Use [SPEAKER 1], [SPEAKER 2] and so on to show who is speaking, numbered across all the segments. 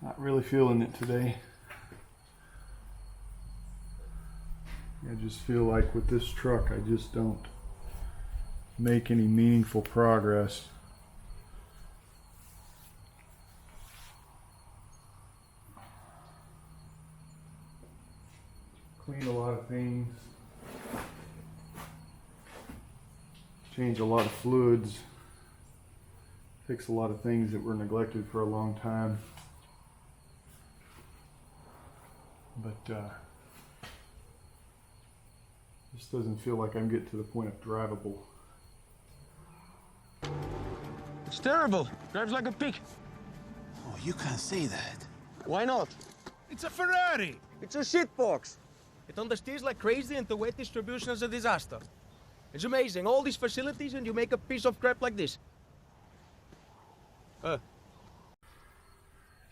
[SPEAKER 1] Not really feeling it today. I just feel like with this truck, I just don't make any meaningful progress. Clean a lot of things. Change a lot of fluids. Fix a lot of things that were neglected for a long time. But this doesn't feel like I'm getting to the point of drivable.
[SPEAKER 2] It's terrible. Drives like a pig.
[SPEAKER 3] Oh, you can't say that.
[SPEAKER 2] Why not?
[SPEAKER 4] It's a Ferrari!
[SPEAKER 2] It's a shitbox. It understeers like crazy and the weight distribution is a disaster. It's amazing. All these facilities and you make a piece of crap like this.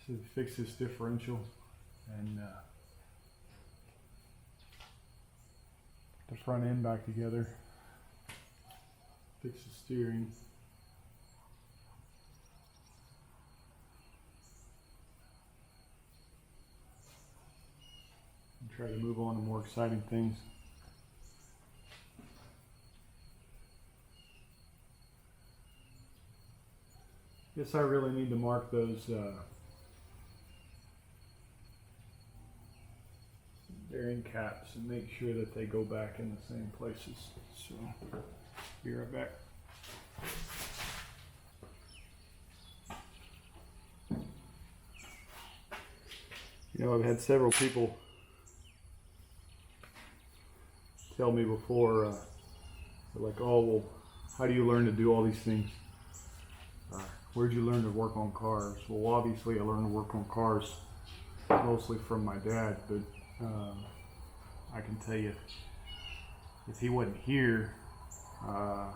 [SPEAKER 1] Should fix this differential and the front end back together. Fix the steering. And try to move on to more exciting things. Guess I really need to mark those bearing caps and make sure that they go back in the same places. So, be right back. You know, I've had several people tell me before, they're like, oh, well, how do you learn to do all these things? Where'd you learn to work on cars? Well, obviously I learned to work on cars mostly from my dad, but I can tell you, if he wasn't here, or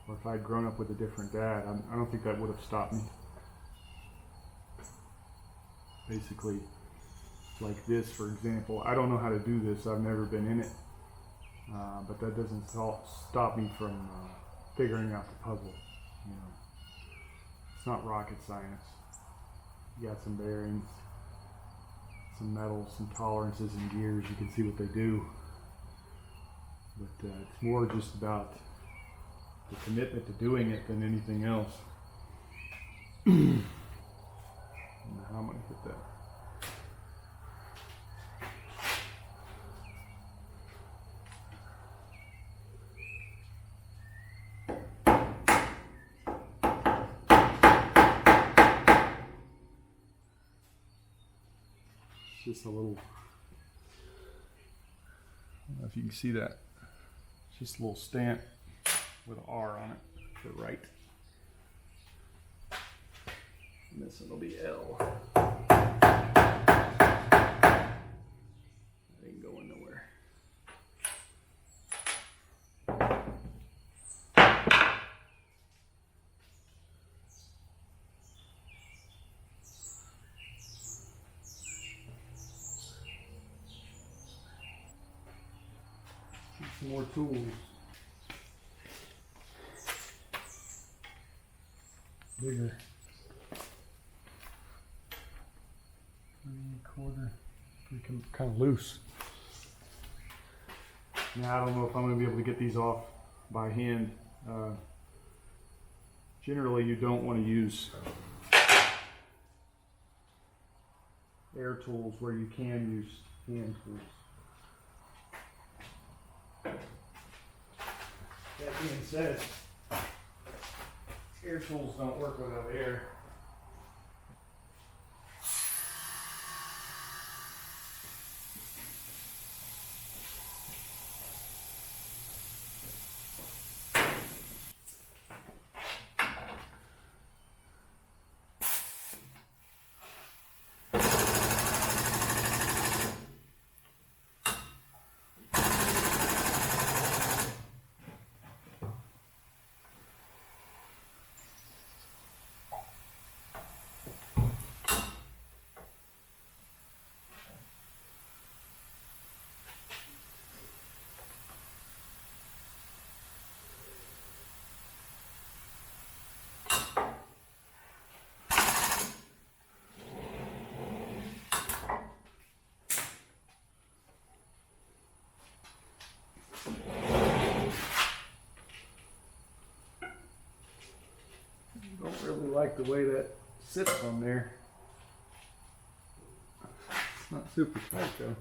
[SPEAKER 1] if I'd grown up with a different dad, I don't think that would have stopped me. Basically, like this, for example, I don't know how to do this. I've never been in it, but that doesn't stop me from figuring out the puzzle. You know, it's not rocket science. You got some bearings, some metals, some tolerances and gears. You can see what they do, but it's more just about the commitment to doing it than anything else. I don't know how I'm going to hit that. Just a little, I don't know if you can see that, it's just a little stamp with an R on it to the right. And this one will be L. That ain't going nowhere. Some more tools. Bigger. 3/4. Kind of loose. Now I don't know if I'm going to be able to get these off by hand. Generally, you don't want to use air tools where you can use hand tools. That being said, air tools don't work without air. Don't really like the way that sits on there. It's not super tight though.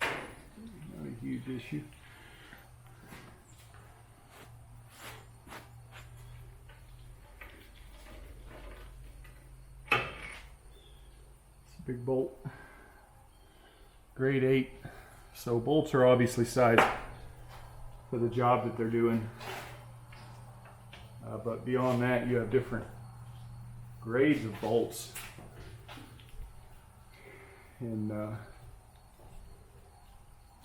[SPEAKER 1] Not a huge issue. It's a big bolt. Grade 8. So bolts are obviously sized for the job that they're doing. But beyond that, you have different grades of bolts. And you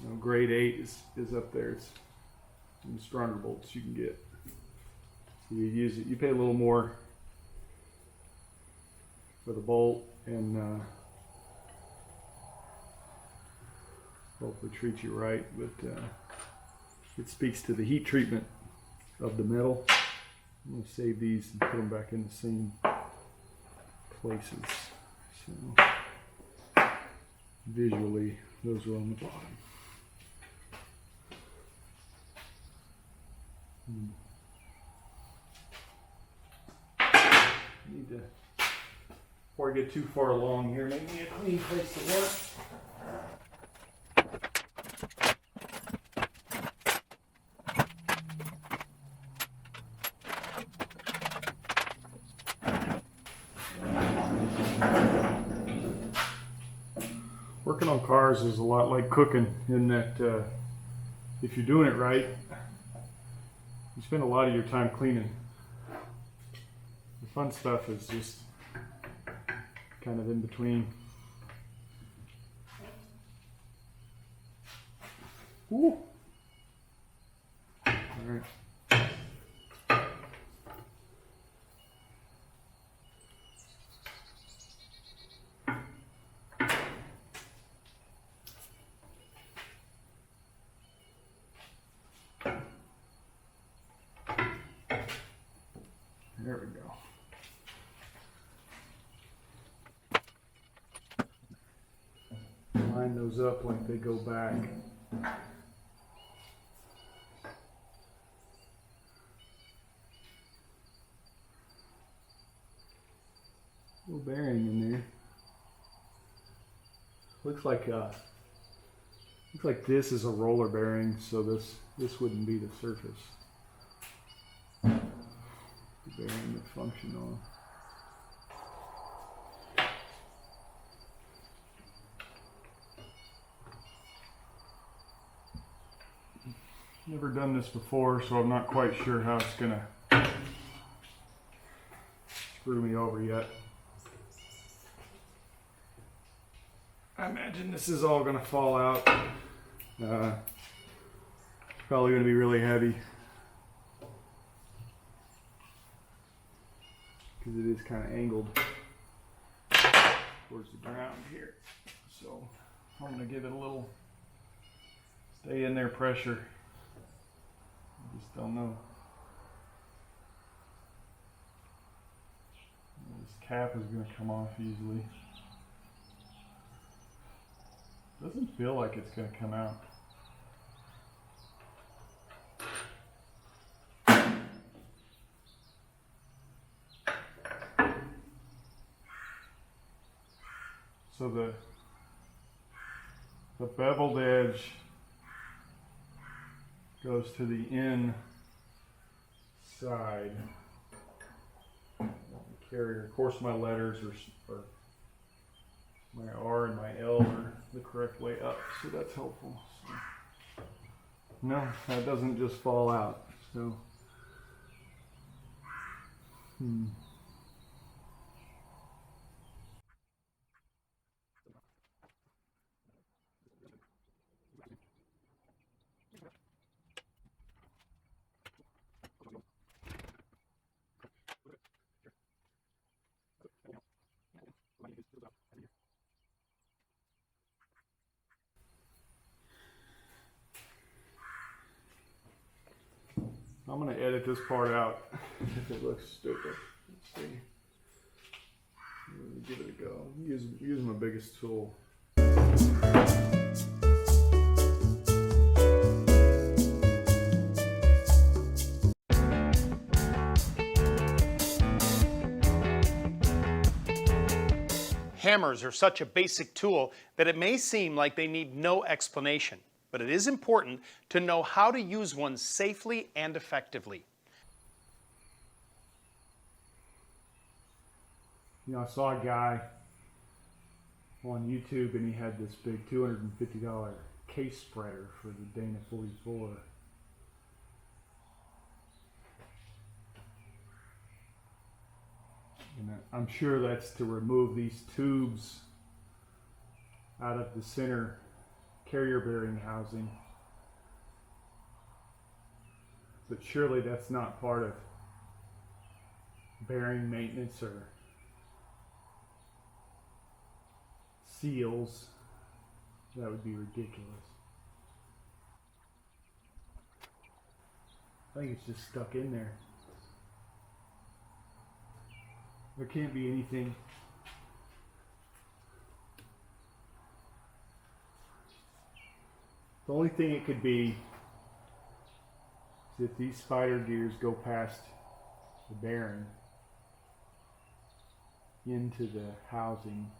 [SPEAKER 1] know, grade 8 is up there. It's the stronger bolts you can get. So you use it. You pay a little more for the bolt, and hopefully treat you right. But it speaks to the heat treatment of the metal. I'm going to save these and put them back in the same places. So visually, those are on the bottom. Need to, before I get too far along here, make me a clean place to work. Working on cars is a lot like cooking in that if you're doing it right, you spend a lot of your time cleaning. The fun stuff is just kind of in between. Ooh. All right. There we go. Line those up like they go back. Little bearing in there. Looks like this is a roller bearing, so this wouldn't be the surface. Bearing the function on. Never done this before, so I'm not quite sure how it's gonna screw me over yet. I imagine this is all gonna fall out. Probably gonna be really heavy, because it is kind of angled towards the ground here. So I'm going to give it a little stay in there pressure. I just don't know. This cap is going to come off easily. Doesn't feel like it's going to come out. So the beveled edge goes to the inside of the carrier. Of course, my letters are my R and my L are the correct way up, so that's helpful. So, no, that doesn't just fall out. So. I'm going to edit this part out if it looks stupid. Let's see. Let me give it a go. Use my biggest tool.
[SPEAKER 5] Hammers are such a basic tool that it may seem like they need no explanation, but it is important to know how to use one safely and effectively.
[SPEAKER 1] You know, I saw a guy on YouTube and he had this big $250 case spreader for the Dana 44. And I'm sure that's to remove these tubes out of the center carrier bearing housing. But surely that's not part of bearing maintenance or seals. That would be ridiculous. I think it's just stuck in there. There can't be anything. The only thing it could be is if these spider gears go past the bearing into the housing.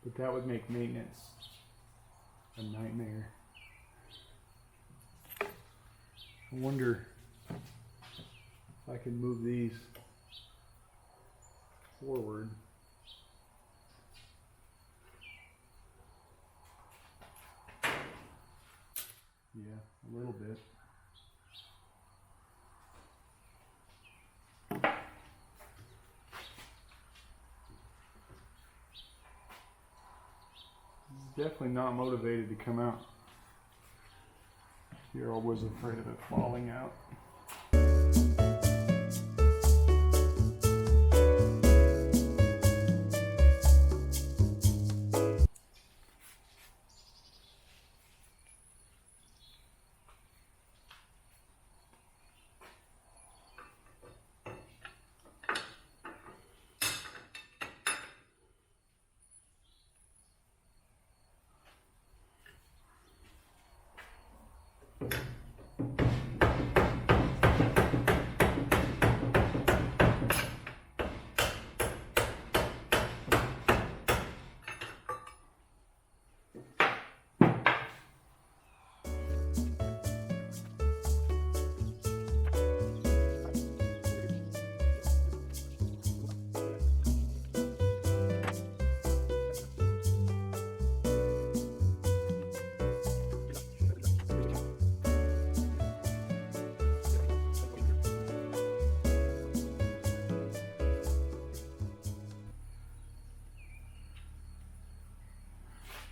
[SPEAKER 1] But that would make maintenance a nightmare. I wonder if I can move these forward. Yeah, a little bit. Definitely not motivated to come out. Here I was afraid of it falling out.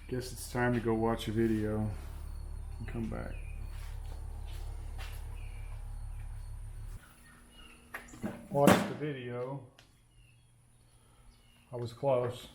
[SPEAKER 1] Guess it's time to go watch a video and come back. Watched the video. I was close.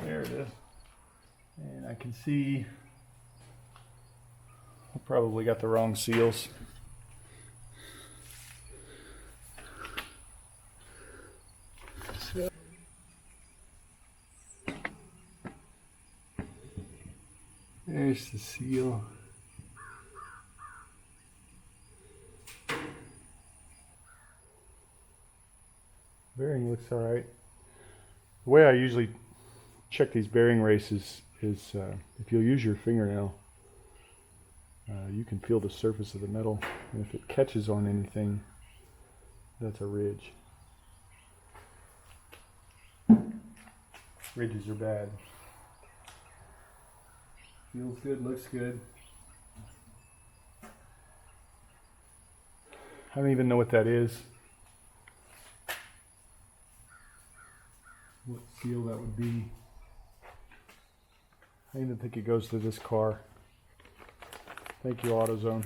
[SPEAKER 1] There it is. And I can see I probably got the wrong seals. So there's the seal. looks all right. The way I usually check these bearing races is if you'll use your fingernail, you can feel the surface of the metal, and if it catches on anything, that's a ridge. Ridges are bad. Feels good, looks good. I don't even know what that is. What seal that would be. I even think it goes to this car. Thank you, AutoZone.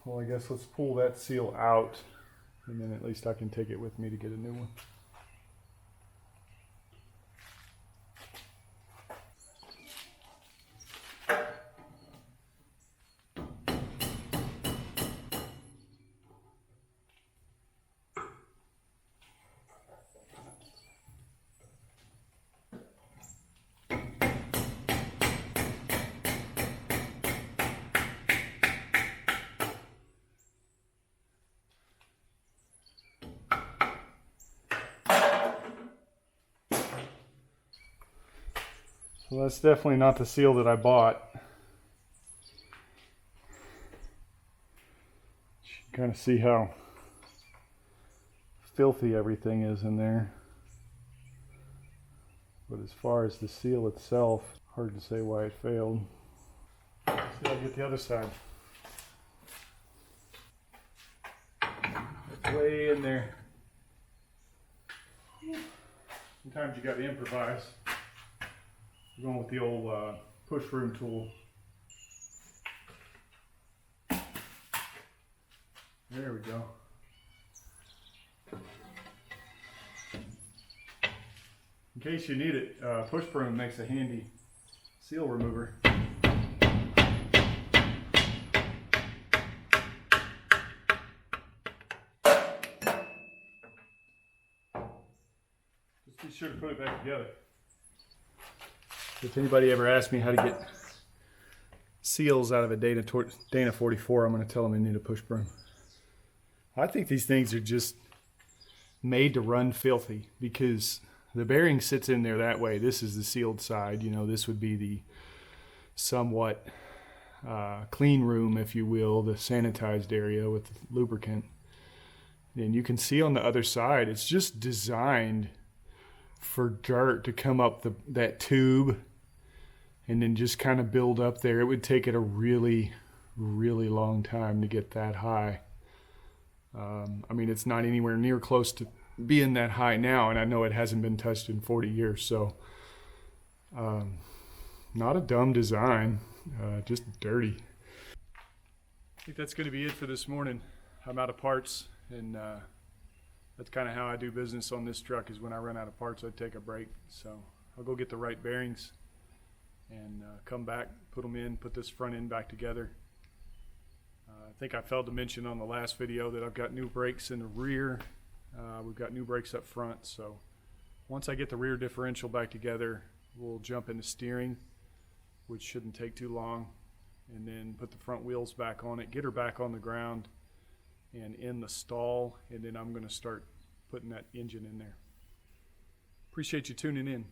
[SPEAKER 1] Well, I guess let's pull that seal out, and then at least I can take it with me to get a new one. So that's definitely not the seal that I bought. You can kind of see how filthy everything is in there. But as far as the seal itself, hard to say why it failed. Let's see, I'll get the other side. It's way in there. Sometimes you got to improvise. I'm going with the old push broom tool. There we go. In case you need it, push broom makes a handy seal remover. Just be sure to put it back together. If anybody ever asks me how to get seals out of a Dana 44, I'm going to tell them they need a push broom. I think these things are just made to run filthy because the bearing sits in there that way. This is the sealed side. You know, this would be the somewhat clean room, if you will, the sanitized area with lubricant. And you can see on the other side, it's just designed for dirt to come up that tube and then just kind of build up there. It would take it a really, really long time to get that high. I mean, it's not anywhere near close to being that high now, and I know it hasn't been touched in 40 years, so not a dumb design, just dirty. I think that's going to be it for this morning. I'm out of parts, and that's kind of how I do business on this truck, is when I run out of parts, I take a break. So I'll go get the right bearings and come back, put them in, put this front end back together. I think I failed to mention on the last video that I've got new brakes in the rear. We've got new brakes up front. So once I get the rear differential back together, we'll jump into steering, which shouldn't take too long, and then put the front wheels back on it, get her back on the ground and in the stall, and then I'm going to start putting that engine in there. Appreciate you tuning in.